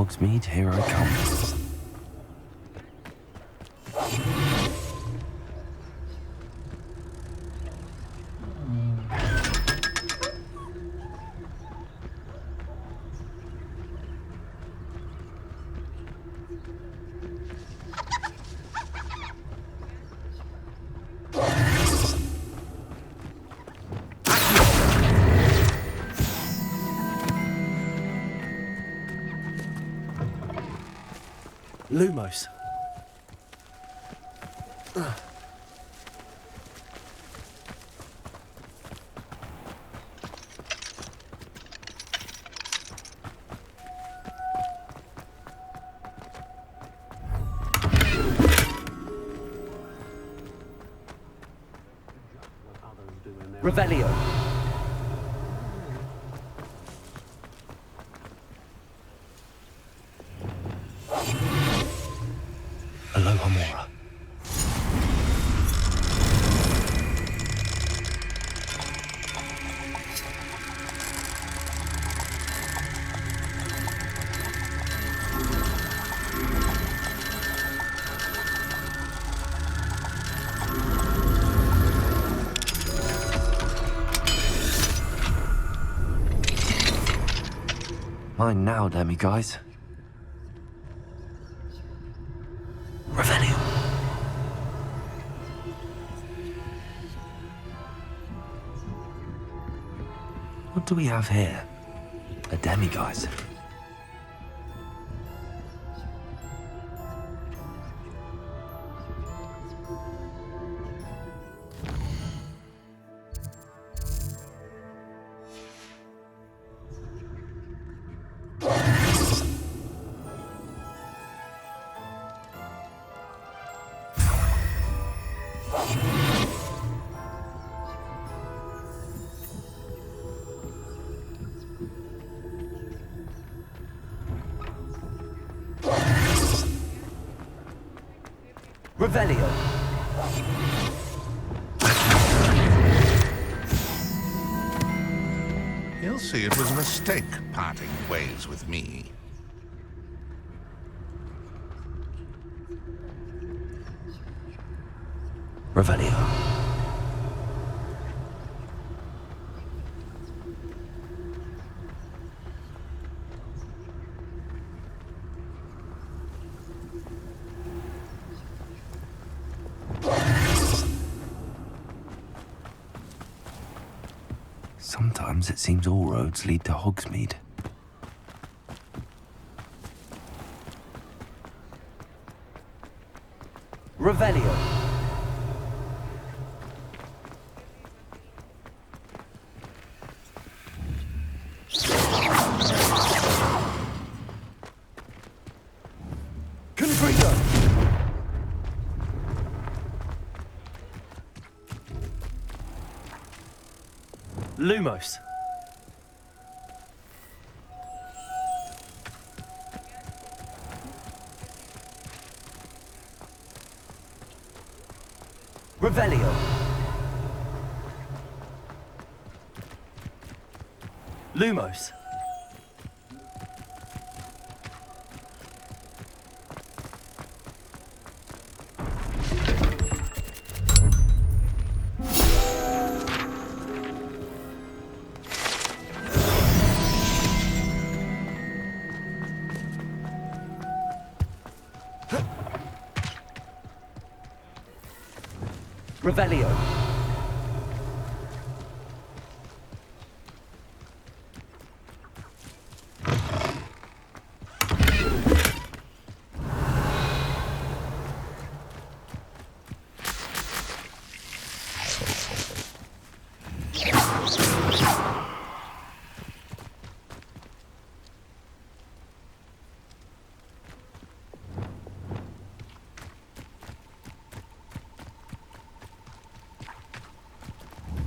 Hogsmeade, here I come. Lumos. Revelio. Aloha Mora. Mine now, guys. Revelio. What do we have here? A demiguise. Revelio. He'll see it was a mistake parting ways with me. Revelio. Sometimes it seems all roads lead to Hogsmeade. Revelio. Confrigo. Lumos. Revelio. Lumos. Revelio.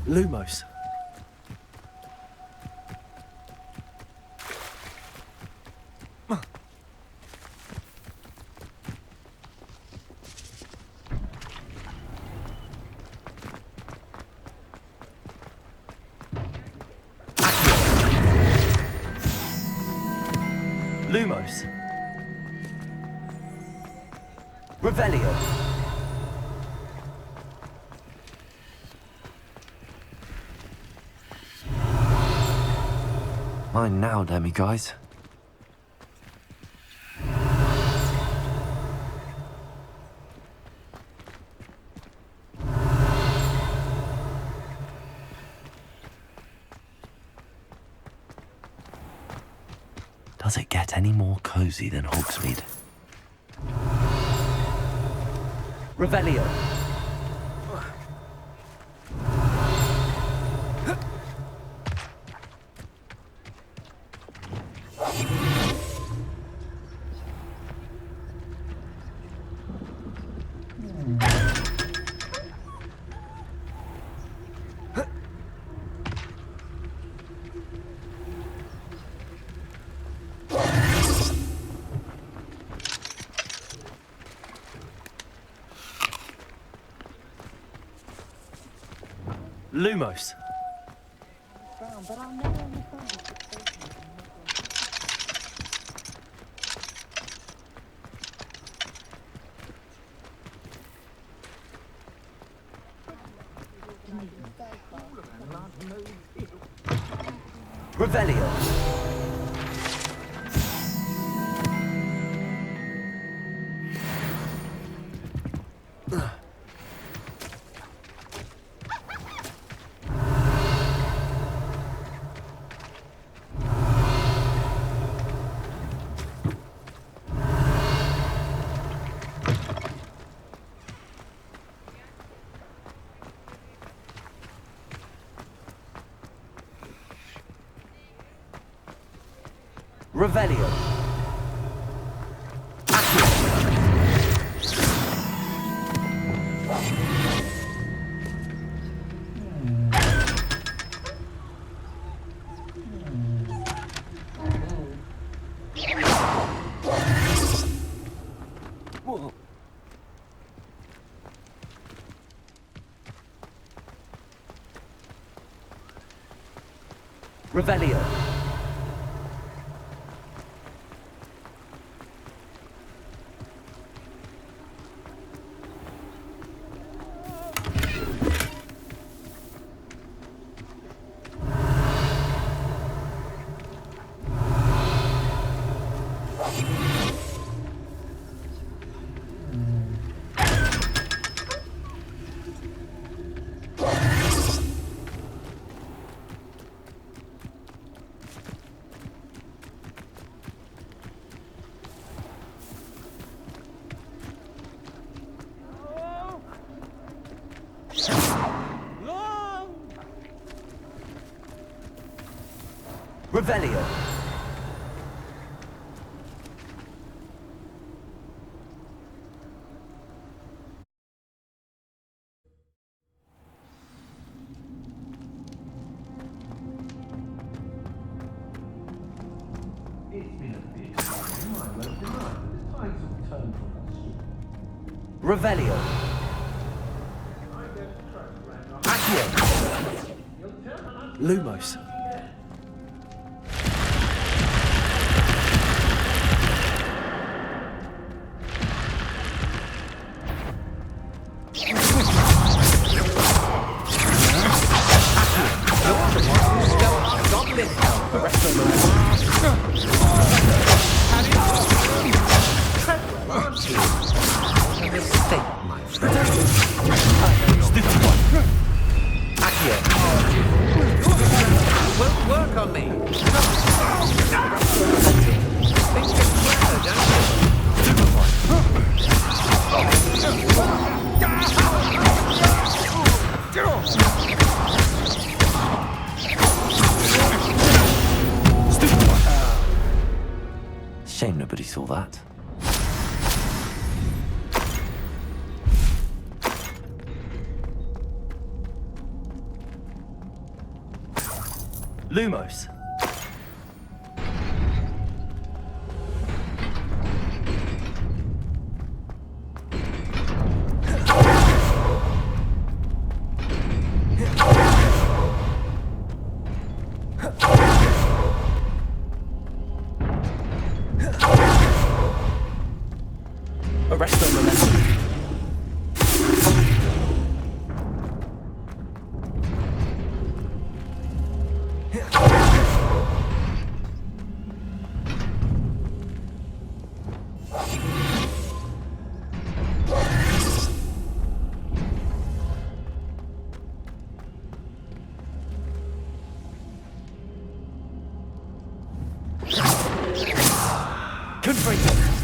Lumos. Lumos. Revelio. Mine now, Demi guys. Does it get any more cozy than Hogsmeade? Revelio. Lumos. Revelio. Revelio. Whoa. Revelio. Revelio. Revelio. Lumos. Work on me. Shame nobody saw that. Lumos. Arrest the momentum. Confringo.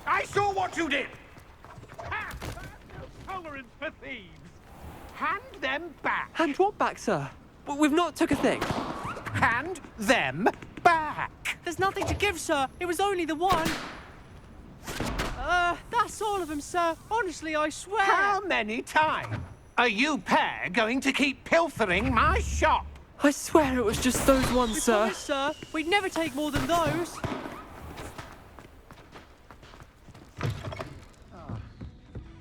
I saw what you did! Ha! No tolerance for thieves! Hand them back! Hand what back, sir? We've not took a thing. Hand them back! There's nothing to give, sir. It was only the one. That's all of them, sir. Honestly, I swear. How many times are you pair going to keep pilfering my shop? I swear it was just those ones, We sir. promise, sir. We'd never take more than those.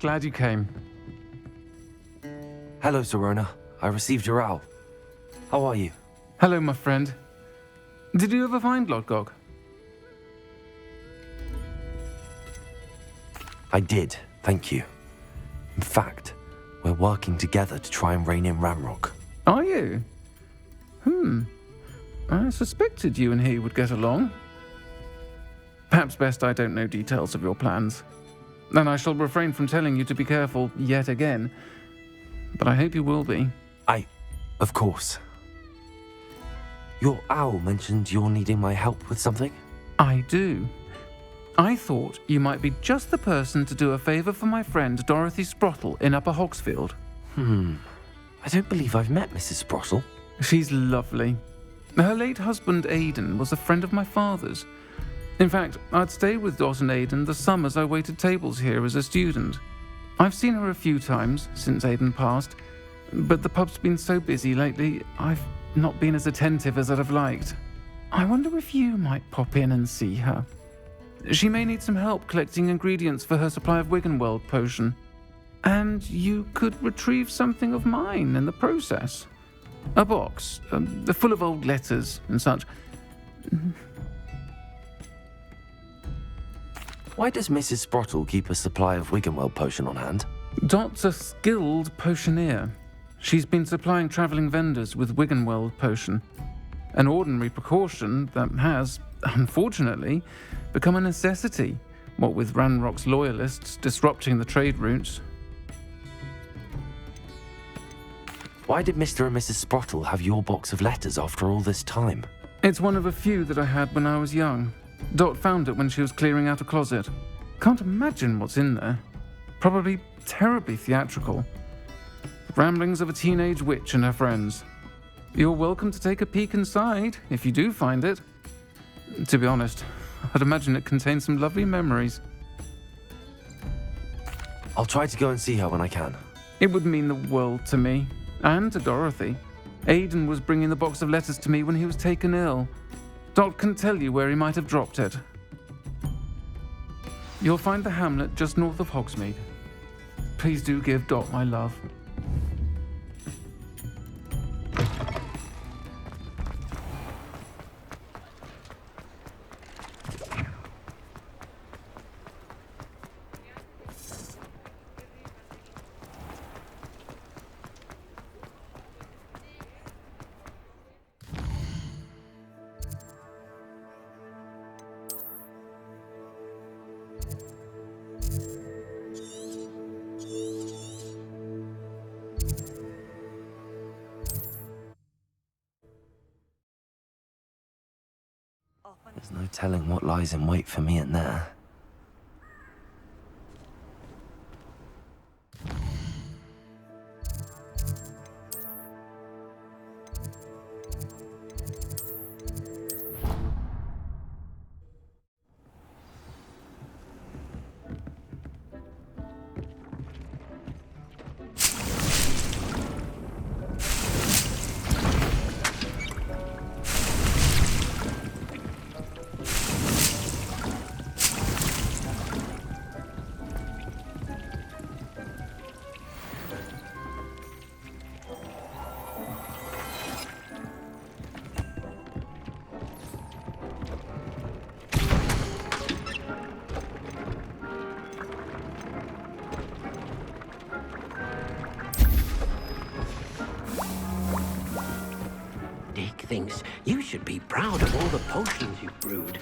Glad you came. Hello, Serona. I received your owl. How are you? Hello, my friend. Did you ever find Lodgok? I did, thank you. In fact, we're working together to try and rein in Ramrock. Are you? I suspected you and he would get along. Perhaps best I don't know details of your plans. And I shall refrain from telling you to be careful yet again. But I hope you will be. Of course. Your owl mentioned you're needing my help with something? I do. I thought you might be just the person to do a favour for my friend Dorothy Sprottle in Upper Hogsfield. I don't believe I've met Mrs. Sprottle. She's lovely. Her late husband Aidan was a friend of my father's. In fact, I'd stayed with Dot and Aidan the summers I waited tables here as a student. I've seen her a few times since Aidan passed, but the pub's been so busy lately, I've not been as attentive as I'd have liked. I wonder if you might pop in and see her. She may need some help collecting ingredients for her supply of Wiggenweld potion. And you could retrieve something of mine in the process. A box, full of old letters and such. Why does Mrs. Sprottle keep a supply of Wiggenweld potion on hand? Dot's a skilled potioneer. She's been supplying travelling vendors with Wiggenweld potion. An ordinary precaution that has, unfortunately, become a necessity, what with Ranrock's loyalists disrupting the trade routes. Why did Mr. and Mrs. Sprottle have your box of letters after all this time? It's one of a few that I had when I was young. Dot found it when she was clearing out a closet. Can't imagine what's in there. Probably terribly theatrical. The ramblings of a teenage witch and her friends. You're welcome to take a peek inside, if you do find it. To be honest, I'd imagine it contains some lovely memories. I'll try to go and see her when I can. It would mean the world to me, and to Dorothy. Aidan was bringing the box of letters to me when he was taken ill. Dot can tell you where he might have dropped it. You'll find the hamlet just north of Hogsmeade. Please do give Dot my love. There's no telling what lies in wait for me in there. Dick thinks you should be proud of all the potions you've brewed.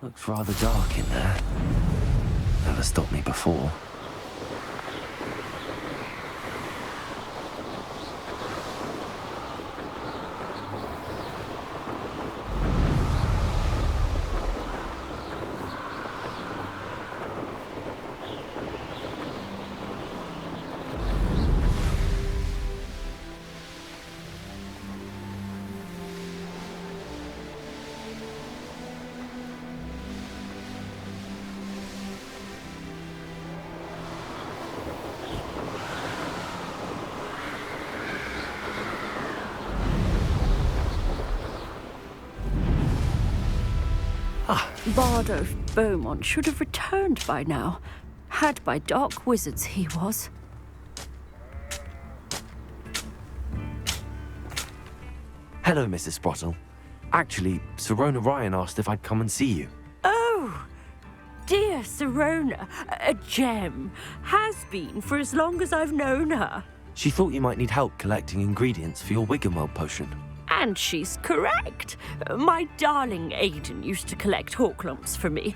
Looks rather dark in there. Never stopped me before. Bardo Beaumont should have returned by now. Had by dark wizards he was. Hello, Mrs. Sprottle. Actually, Sirona Ryan asked if I'd come and see you. Oh, dear Sirona, a gem. Has been for as long as I've known her. She thought you might need help collecting ingredients for your Wiggenweld potion. And she's correct. My darling Aidan used to collect hawk lumps for me.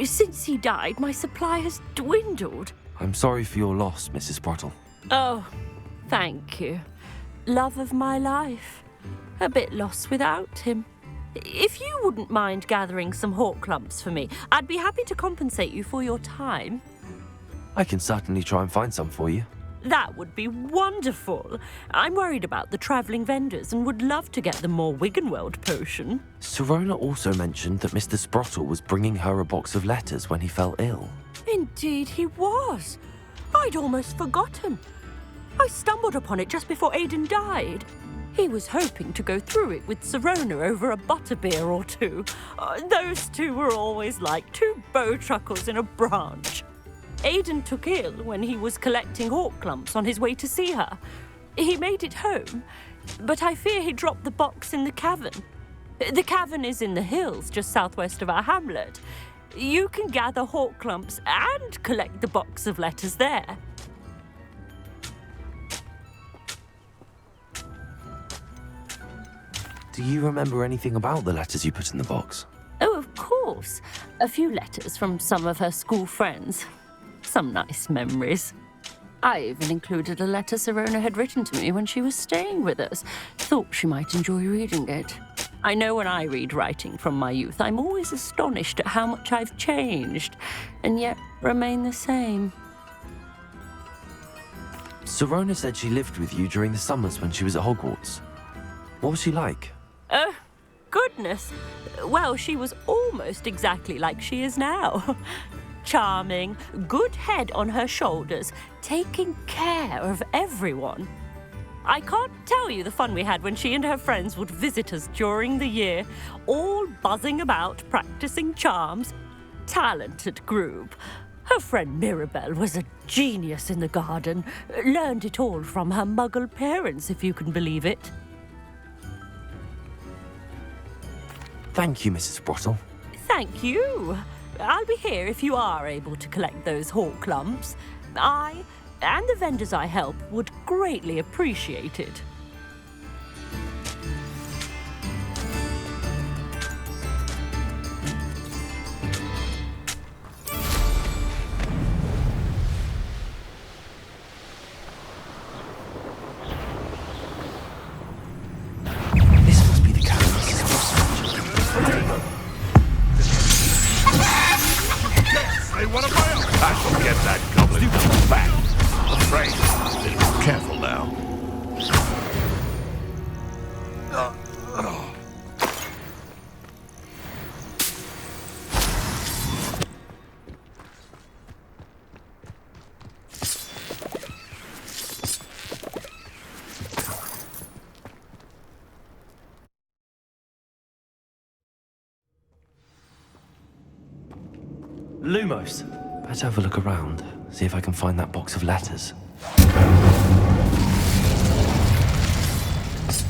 Since he died, my supply has dwindled. I'm sorry for your loss, Mrs. Sprottle. Oh, thank you. Love of my life. A bit lost without him. If you wouldn't mind gathering some hawk lumps for me, I'd be happy to compensate you for your time. I can certainly try and find some for you. That would be wonderful. I'm worried about the travelling vendors and would love to get them more Wiggenweld potion. Sirona also mentioned that Mr. Sprottle was bringing her a box of letters when he fell ill. Indeed he was. I'd almost forgotten. I stumbled upon it just before Aidan died. He was hoping to go through it with Sirona over a butterbeer or two. Those two were always like two bowtruckles in a branch. Aidan took ill when he was collecting hawk lumps on his way to see her. He made it home, but I fear he dropped the box in the cavern. The cavern is in the hills just southwest of our hamlet. You can gather hawk lumps and collect the box of letters there. Do you remember anything about the letters you put in the box? Oh, of course. A few letters from some of her school friends. Some nice memories. I even included a letter Sirona had written to me when she was staying with us. Thought she might enjoy reading it. I know when I read writing from my youth, I'm always astonished at how much I've changed, and yet remain the same. Sirona said she lived with you during the summers when she was at Hogwarts. What was she like? Oh, goodness. Well, she was almost exactly like she is now. Charming, good head on her shoulders, taking care of everyone. I can't tell you the fun we had when she and her friends would visit us during the year, all buzzing about, practicing charms. Talented group. Her friend Mirabelle was a genius in the garden. Learned it all from her muggle parents, if you can believe it. Thank you, Mrs. Brottle. Thank you. I'll be here if you are able to collect those hawk lumps. I and the vendors I help would greatly appreciate it. This must be the cabin Mrs. Brottle mentioned. They want to bail. I shall get that goblin back. Afraid. Be careful now. Lumos. Better have a look around, see if I can find that box of letters.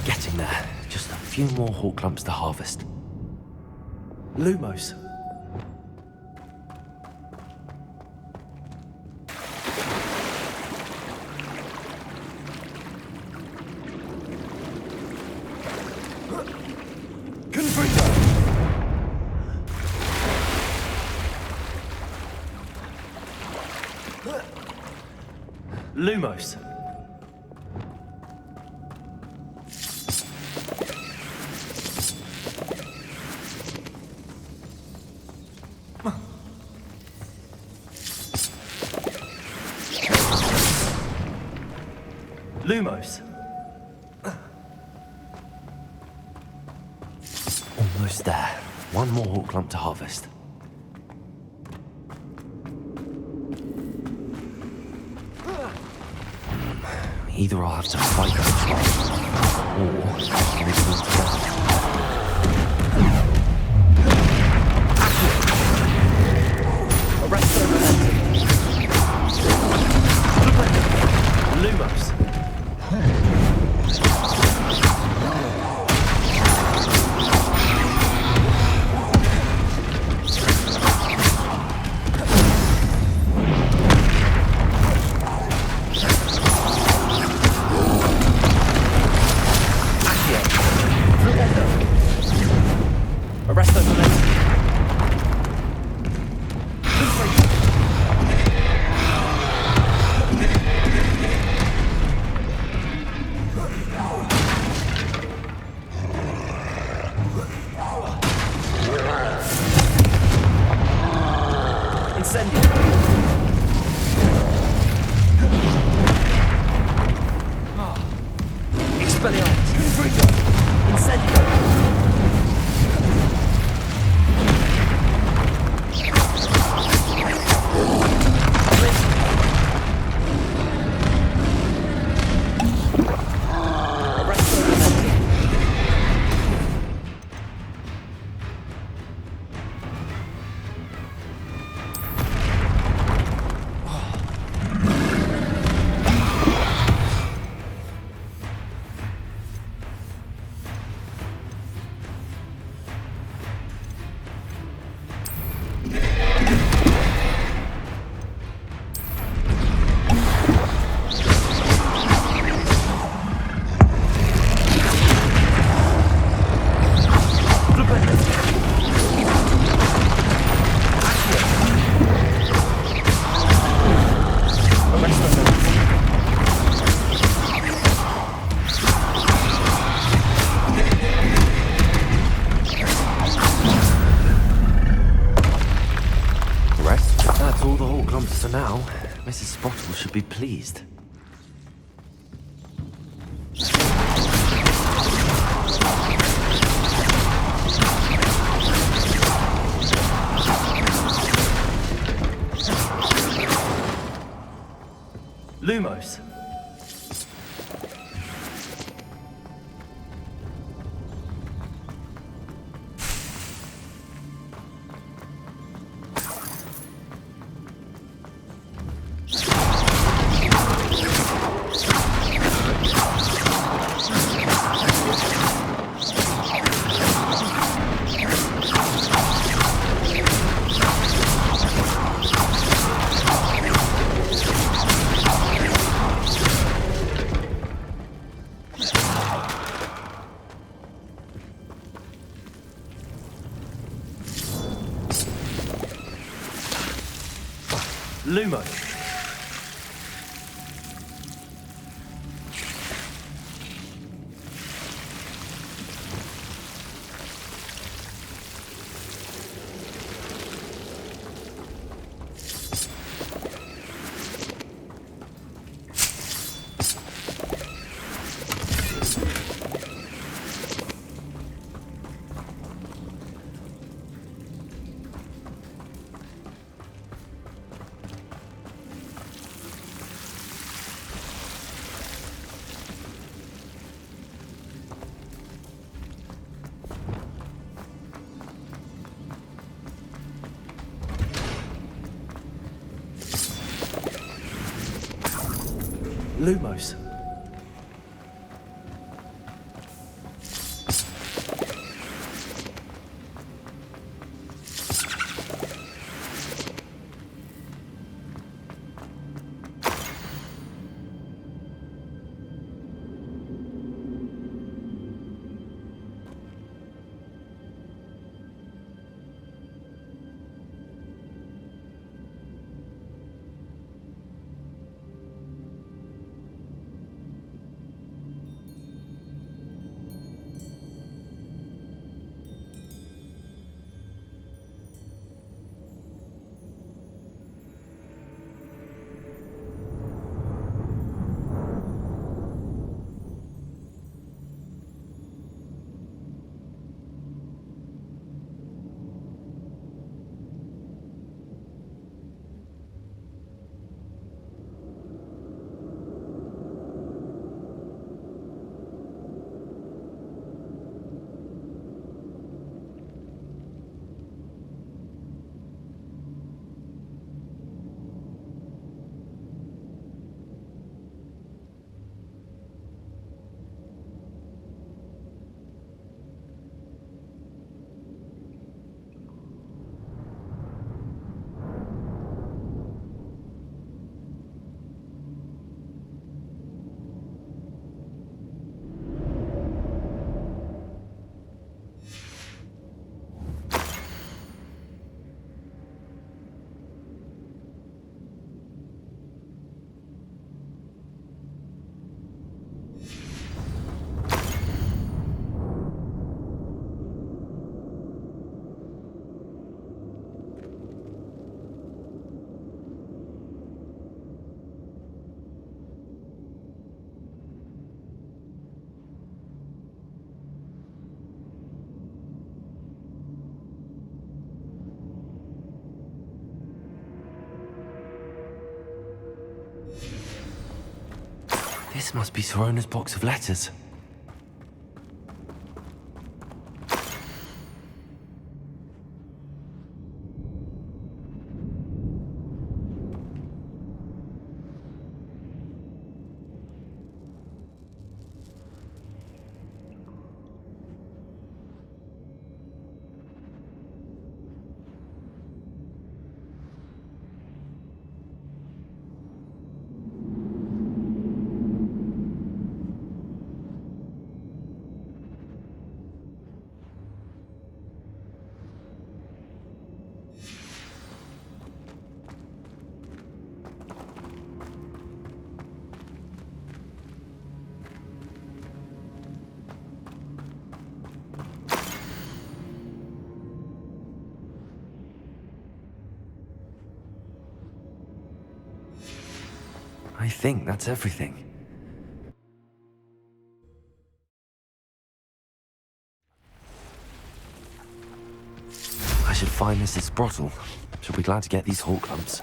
Getting there. Just a few more hawk lumps to harvest. Lumos. Lumos. Lumos. Almost there. One more hawk lump to harvest. Either I'll have to fight them, or maybe we'll together. Arrest Lumos. Arrest those men. Mrs. Spottle should be pleased. Lumos. Lumos. Lumos. This must be Sorona's box of letters. think that's everything. I should find Mrs. Sprottle. She'll be glad to get these hawk clumps.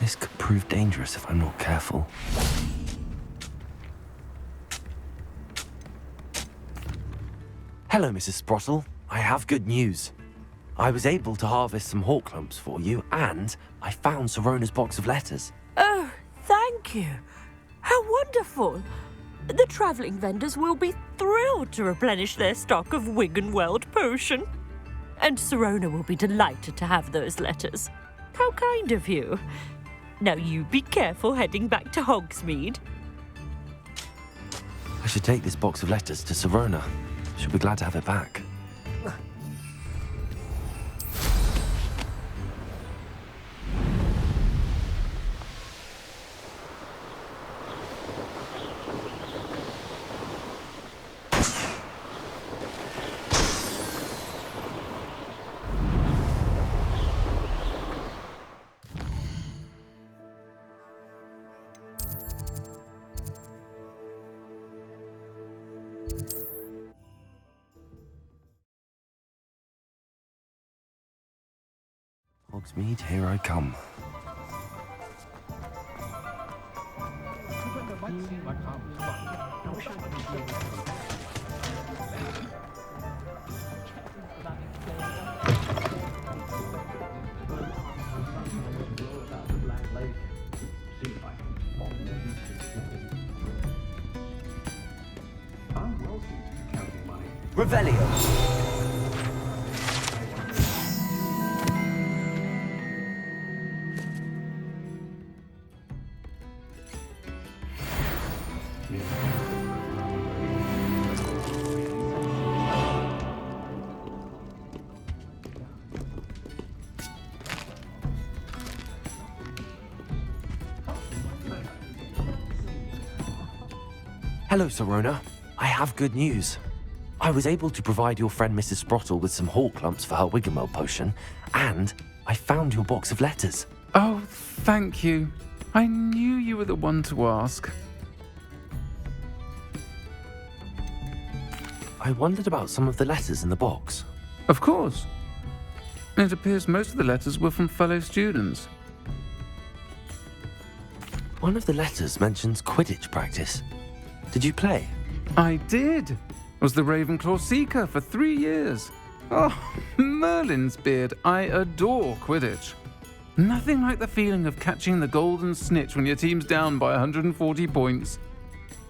This could prove dangerous if I'm not careful. Hello, Mrs. Sprottle. I have good news. I was able to harvest some hawk clumps for you, and I found Sirona's box of letters. Oh, thank you. How wonderful. The travelling vendors will be thrilled to replenish their stock of Wiggenweld potion. And Sirona will be delighted to have those letters. How kind of you. Now you be careful heading back to Hogsmeade. I should take this box of letters to Sirona. She'll be glad to have it back. Hogsmeade, here I come. Revelio. Hello, Sirona. I have good news. I was able to provide your friend Mrs. Sprottle with some hawk clumps for her Wiggenweld potion, and I found your box of letters. Oh, thank you. I knew you were the one to ask. I wondered about some of the letters in the box. Of course. It appears most of the letters were from fellow students. One of the letters mentions Quidditch practice. Did you play? I did. Was the Ravenclaw Seeker for 3 years. Oh, Merlin's beard. I adore Quidditch. Nothing like the feeling of catching the golden snitch when your team's down by 140 points.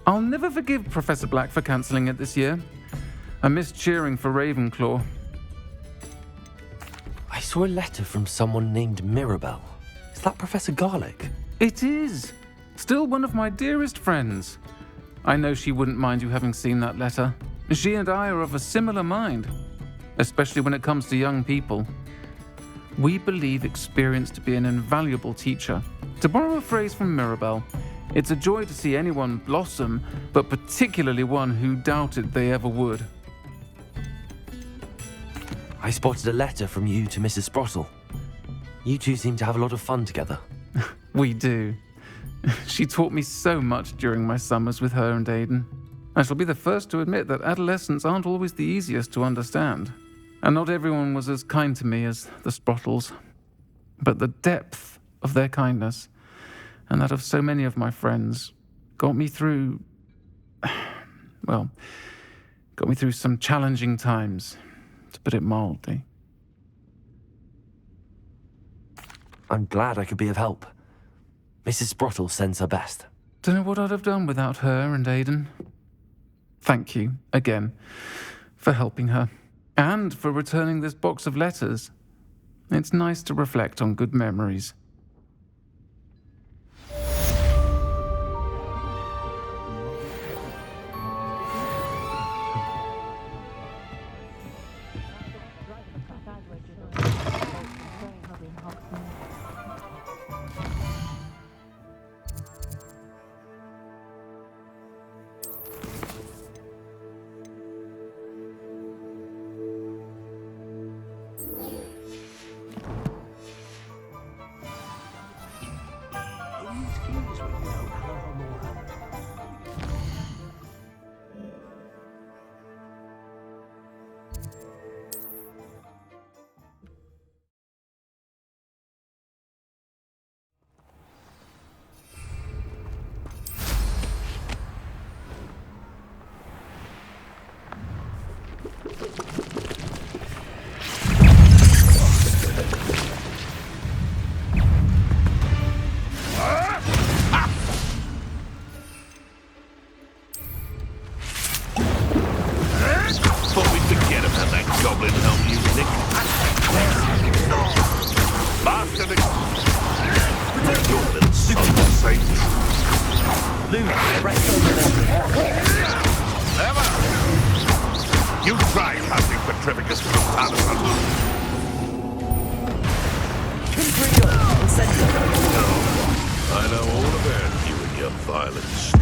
I'll never forgive Professor Black for cancelling it this year. I missed cheering for Ravenclaw. I saw a letter from someone named Mirabelle. Is that Professor Garlick? It is. Still one of my dearest friends. I know she wouldn't mind you having seen that letter. She and I are of a similar mind, especially when it comes to young people. We believe experience to be an invaluable teacher. To borrow a phrase from Mirabelle, it's a joy to see anyone blossom, but particularly one who doubted they ever would. I spotted a letter from you to Mrs. Sprottle. You two seem to have a lot of fun together. We do. She taught me so much during my summers with her and Aidan. I shall be the first to admit that adolescents aren't always the easiest to understand. And not everyone was as kind to me as the Sprottles. But the depth of their kindness, and that of so many of my friends, got me through some challenging times, to put it mildly. I'm glad I could be of help. Mrs. Sprottle sends her best. Don't know what I'd have done without her and Aidan. Thank you, again, for helping her, and for returning this box of letters. It's nice to reflect on good memories. goblin help you, Nick? Master Nick! Your little super saint. Luna, rest over there. Emma! You tried hunting Petrificus from Patterson. Confringo and Center. No, I know all about you and your violent streak.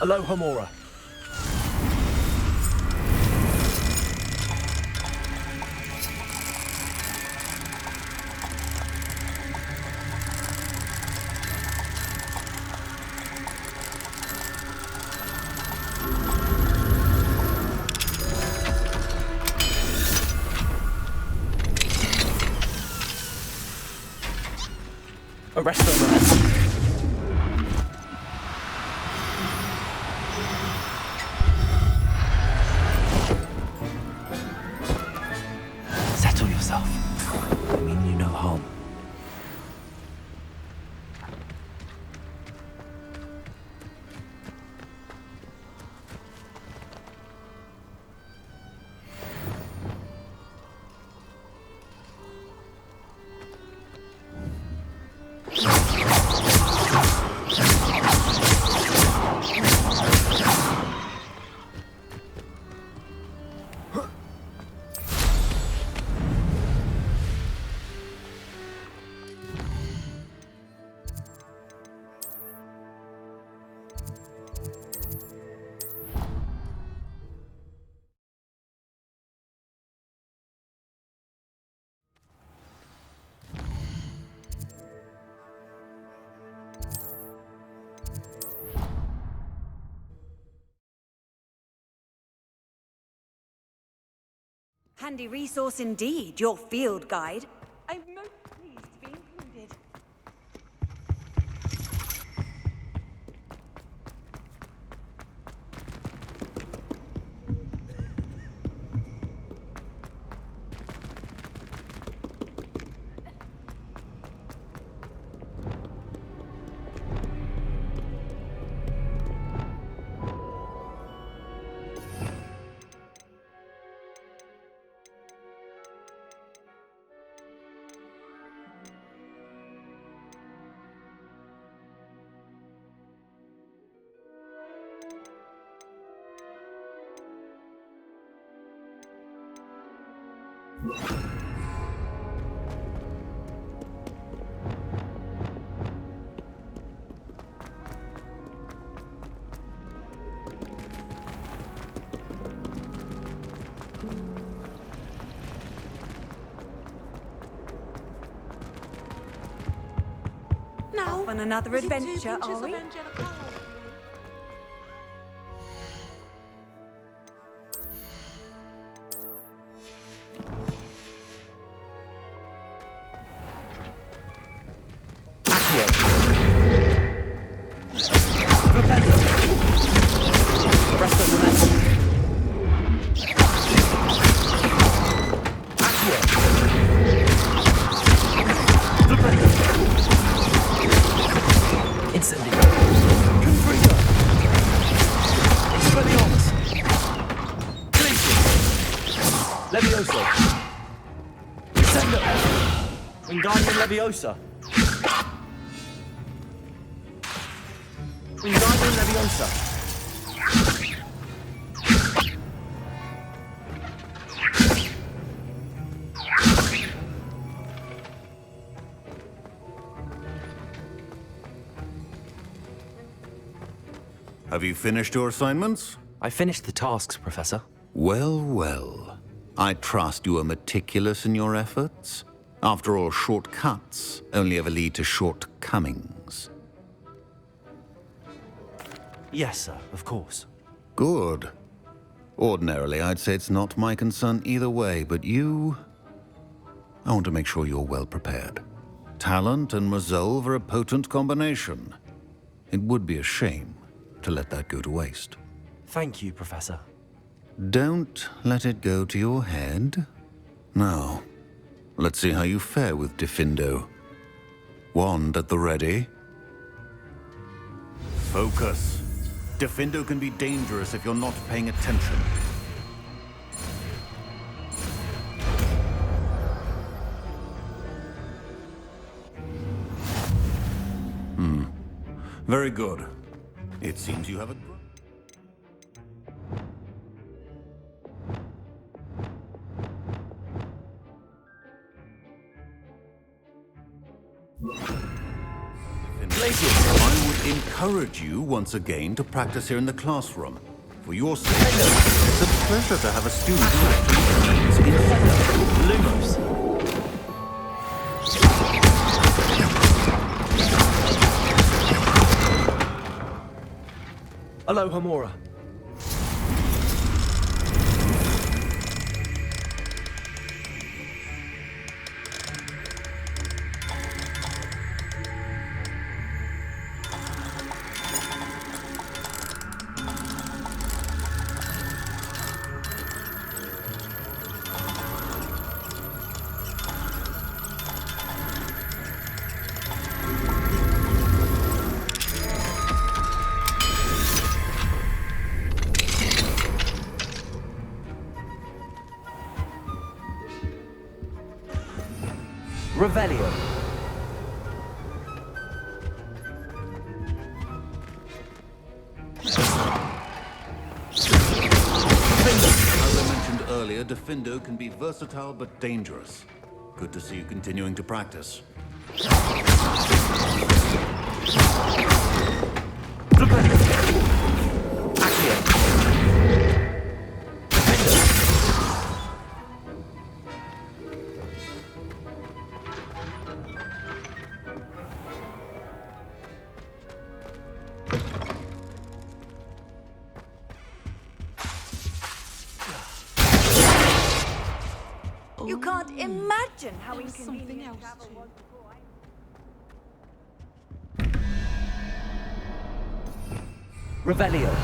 Aloha Mora. Arresto momentum. Settle yourself. I mean you no harm. Handy resource indeed, your field guide. I'm most pleased to be included. Now, on another adventure, are we? Leviosa. Wingardium Leviosa. Have you finished your assignments? I finished the tasks, Professor. Well, well. I trust you are meticulous in your efforts. After all, shortcuts only ever lead to shortcomings. Yes, sir, of course. Good. Ordinarily, I'd say it's not my concern either way, but you... I want to make sure you're well prepared. talent and resolve are a potent combination. It would be a shame to let that go to waste. Thank you, Professor. Don't let it go to your head. Now, let's see how you fare with Diffindo. Wand at the ready. Focus. Diffindo can be dangerous if you're not paying attention. Very good. It seems you have a... I would encourage you once again to practice here in the classroom. For your sake, it's a pleasure to have a student who actually trains in Lumos. Aloha Mora. Revelio. As I mentioned earlier, Diffindo can be versatile but dangerous. Good to see you continuing to practice. You can't imagine how inconvenient travel was before I... Revelio.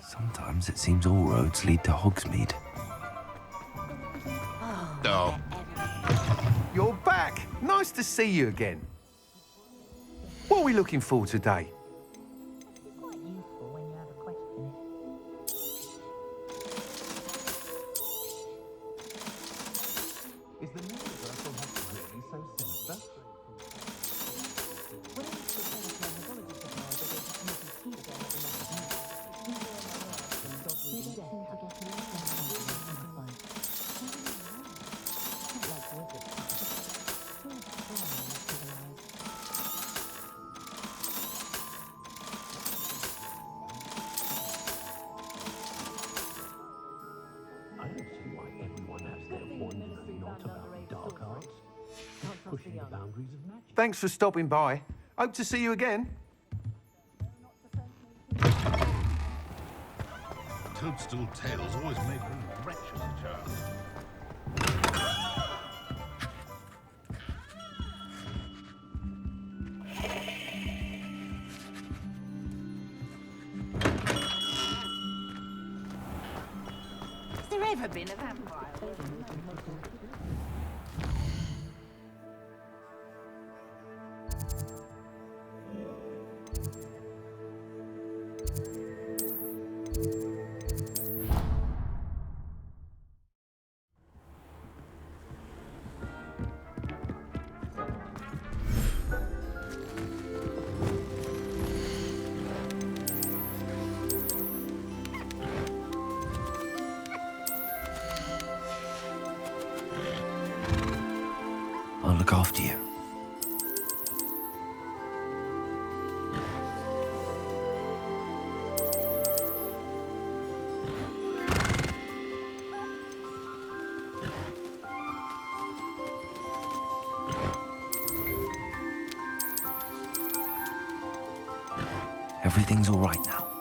Sometimes it seems all roads lead to Hogsmeade. No. You're back. Nice to see you again. What are we looking for today? Thanks for stopping by. Hope to see you again. Toadstool tales always made me wretched as a child. Has there ever been a vampire? I'll look after you. Everything's all right now.